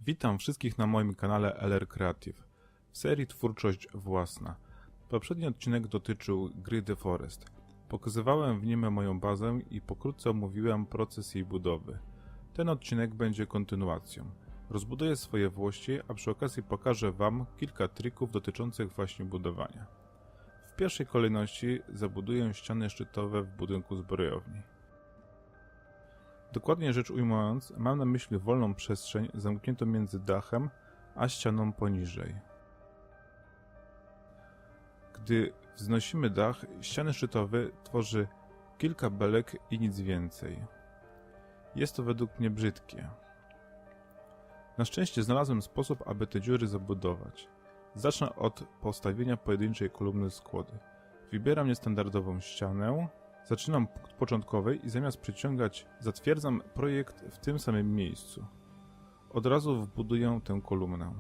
Witam wszystkich na moim kanale LR Creative w serii Twórczość Własna. Poprzedni odcinek dotyczył gry The Forest. Pokazywałem w nim moją bazę i pokrótce omówiłem proces jej budowy. Ten odcinek będzie kontynuacją. Rozbuduję swoje włości, a przy okazji pokażę Wam kilka trików dotyczących właśnie budowania. W pierwszej kolejności zabuduję ściany szczytowe w budynku zbrojowni. Dokładnie rzecz ujmując, mam na myśli wolną przestrzeń zamkniętą między dachem a ścianą poniżej. Gdy wznosimy dach, ściany szczytowe tworzy kilka belek i nic więcej. Jest to według mnie brzydkie. Na szczęście znalazłem sposób, aby te dziury zabudować. Zacznę od postawienia pojedynczej kolumny skłody. Wybieram niestandardową ścianę. Zaczynam punkt początkowy i zamiast przyciągać, zatwierdzam projekt w tym samym miejscu. Od razu wbuduję tę kolumnę.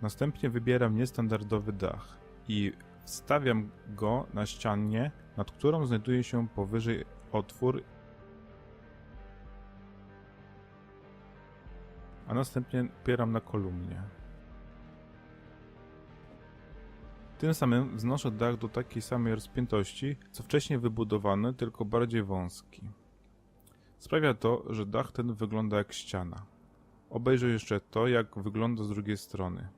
Następnie wybieram niestandardowy dach i wstawiam go na ścianie, nad którą znajduje się powyżej otwór, a następnie opieram na kolumnie. Tym samym wznoszę dach do takiej samej rozpiętości, co wcześniej wybudowany, tylko bardziej wąski. Sprawia to, że dach ten wygląda jak ściana. Obejrzę jeszcze to, jak wygląda z drugiej strony.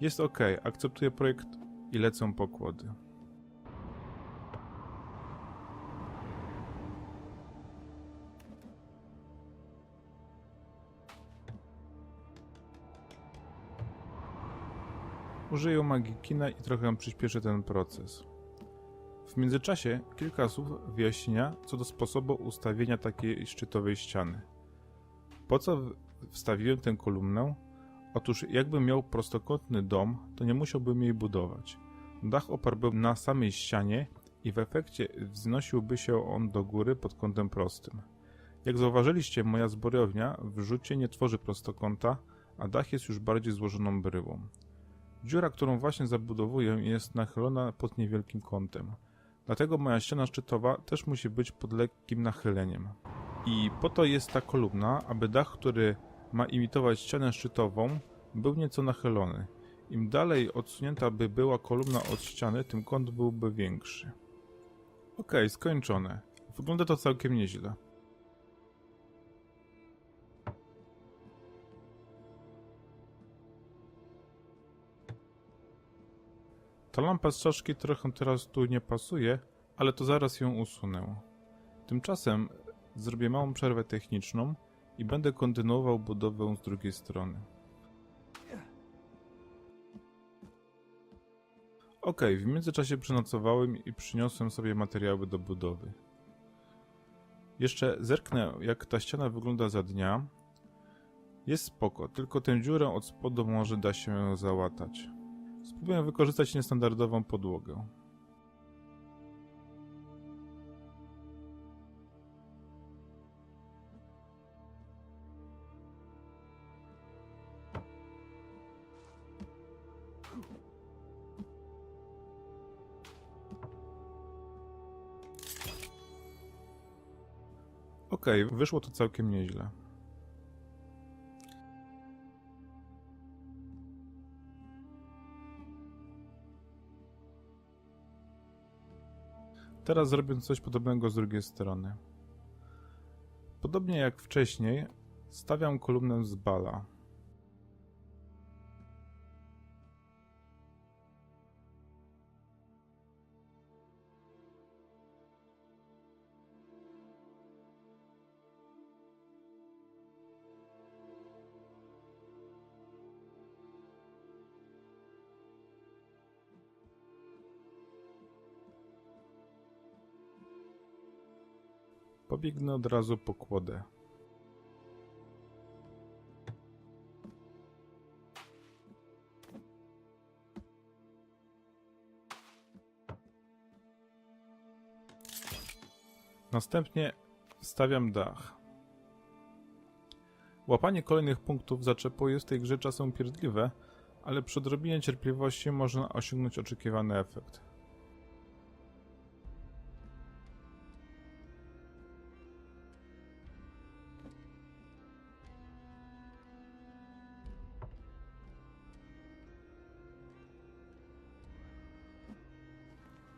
Jest ok, akceptuję projekt i lecę po kłody. Użyję magii kina i trochę przyspieszę ten proces. W międzyczasie kilka słów wyjaśnienia co do sposobu ustawienia takiej szczytowej ściany. Po co wstawiłem tę kolumnę? Otóż jakbym miał prostokątny dom, to nie musiałbym jej budować. Dach oparłbym na samej ścianie i w efekcie wznosiłby się on do góry pod kątem prostym. Jak zauważyliście, moja zbrojownia w rzucie nie tworzy prostokąta, a dach jest już bardziej złożoną bryłą. Dziura, którą właśnie zabudowuję, jest nachylona pod niewielkim kątem. Dlatego moja ściana szczytowa też musi być pod lekkim nachyleniem. I po to jest ta kolumna, aby dach, który ma imitować ścianę szczytową, był nieco nachylony. Im dalej odsunięta by była kolumna od ściany, tym kąt byłby większy. Ok, skończone. Wygląda to całkiem nieźle. Ta lampa z czaszki trochę teraz tu nie pasuje, ale to zaraz ją usunę. Tymczasem zrobię małą przerwę techniczną i będę kontynuował budowę z drugiej strony. Ok, w międzyczasie przenocowałem i przyniosłem sobie materiały do budowy. Jeszcze zerknę, jak ta ściana wygląda za dnia. Jest spoko, tylko tę dziurę od spodu może da się załatać. Spróbuję wykorzystać niestandardową podłogę. Ok, wyszło to całkiem nieźle. Teraz zrobię coś podobnego z drugiej strony. Podobnie jak wcześniej, stawiam kolumnę z bala. Pobiegnę od razu po kłodę. Następnie wstawiam dach. Łapanie kolejnych punktów zaczepu jest w tej grze czasem upierdliwe, ale przy odrobinie cierpliwości można osiągnąć oczekiwany efekt.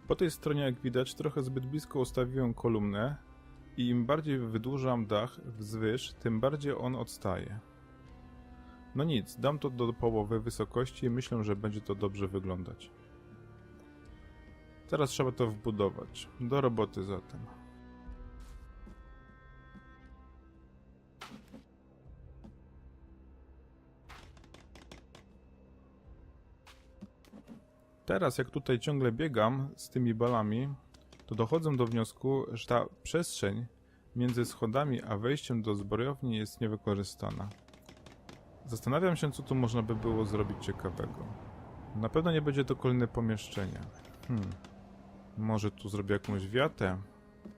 Po tej stronie, jak widać, trochę zbyt blisko ustawiłem kolumnę i im bardziej wydłużam dach wzwyż, tym bardziej on odstaje. No nic, dam to do połowy wysokości i myślę, że będzie to dobrze wyglądać. Teraz trzeba to wbudować. Do roboty zatem. Teraz jak tutaj ciągle biegam z tymi balami, to dochodzę do wniosku, że ta przestrzeń między schodami a wejściem do zbrojowni jest niewykorzystana. Zastanawiam się, co tu można by było zrobić ciekawego. Na pewno nie będzie to kolejne pomieszczenie. Może tu zrobię jakąś wiatę?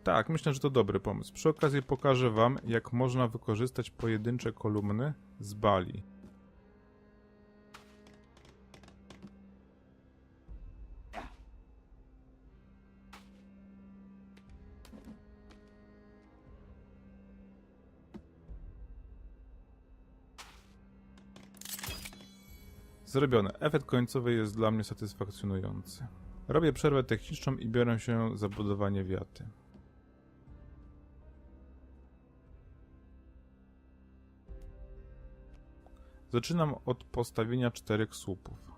Tak, myślę, że to dobry pomysł. Przy okazji pokażę wam, jak można wykorzystać pojedyncze kolumny z bali. Zrobione. Efekt końcowy jest dla mnie satysfakcjonujący. Robię przerwę techniczną i biorę się za budowanie wiaty. Zaczynam od postawienia 4 słupów.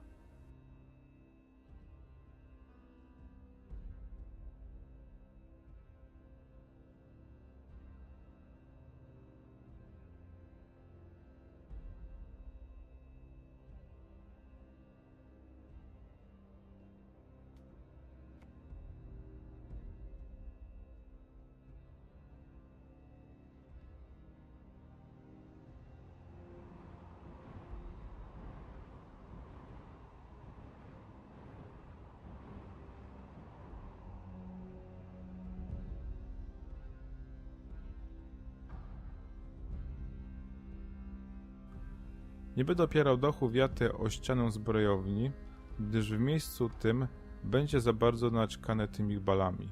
Nie będę opierał dachu wiaty o ścianę zbrojowni, gdyż w miejscu tym będzie za bardzo naćkane tymi balami.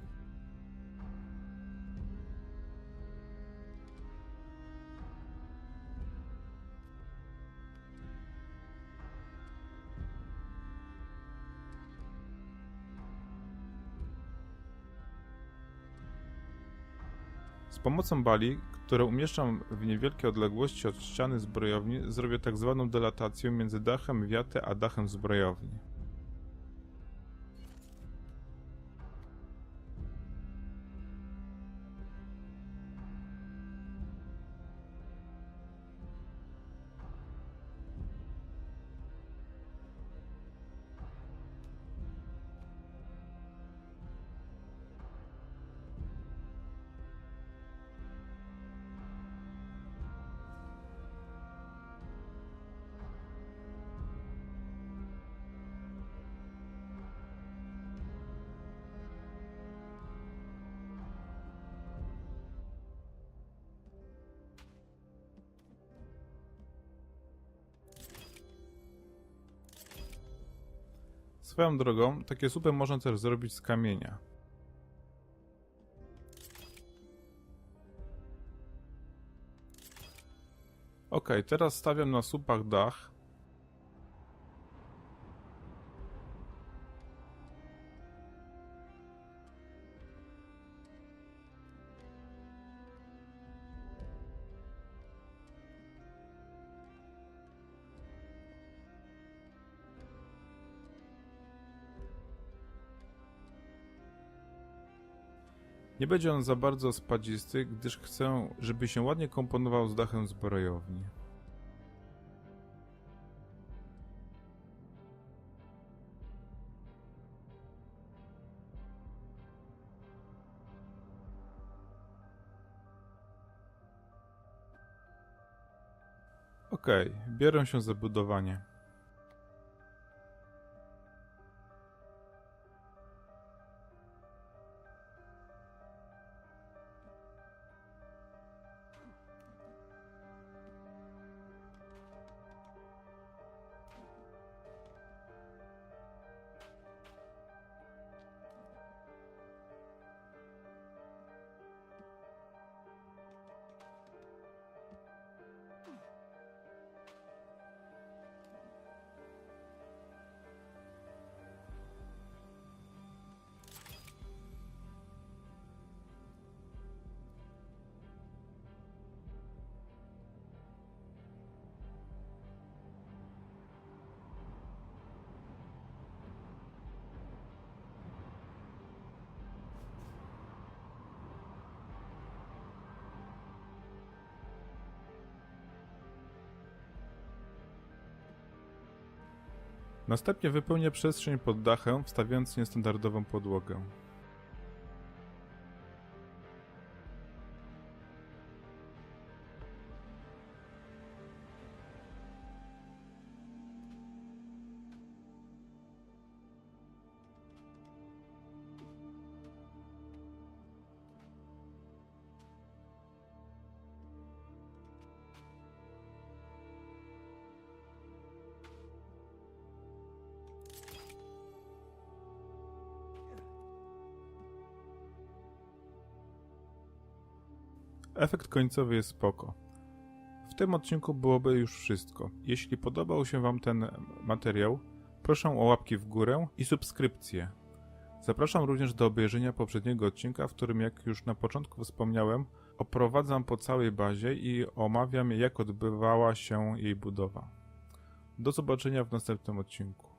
Z pomocą bali, które umieszczam w niewielkiej odległości od ściany zbrojowni, zrobię tak zwaną delatację między dachem wiaty a dachem zbrojowni. Swoją drogą, takie słupy można też zrobić z kamienia. Ok, teraz stawiam na słupach dach. Nie będzie on za bardzo spadzisty, gdyż chcę, żeby się ładnie komponował z dachem zbrojowni. Ok, biorę się za budowanie. Następnie wypełnię przestrzeń pod dachem, wstawiając niestandardową podłogę. Efekt końcowy jest spoko. W tym odcinku byłoby już wszystko. Jeśli podobał się Wam ten materiał, proszę o łapki w górę i subskrypcję. Zapraszam również do obejrzenia poprzedniego odcinka, w którym, jak już na początku wspomniałem, oprowadzam po całej bazie i omawiam, jak odbywała się jej budowa. Do zobaczenia w następnym odcinku.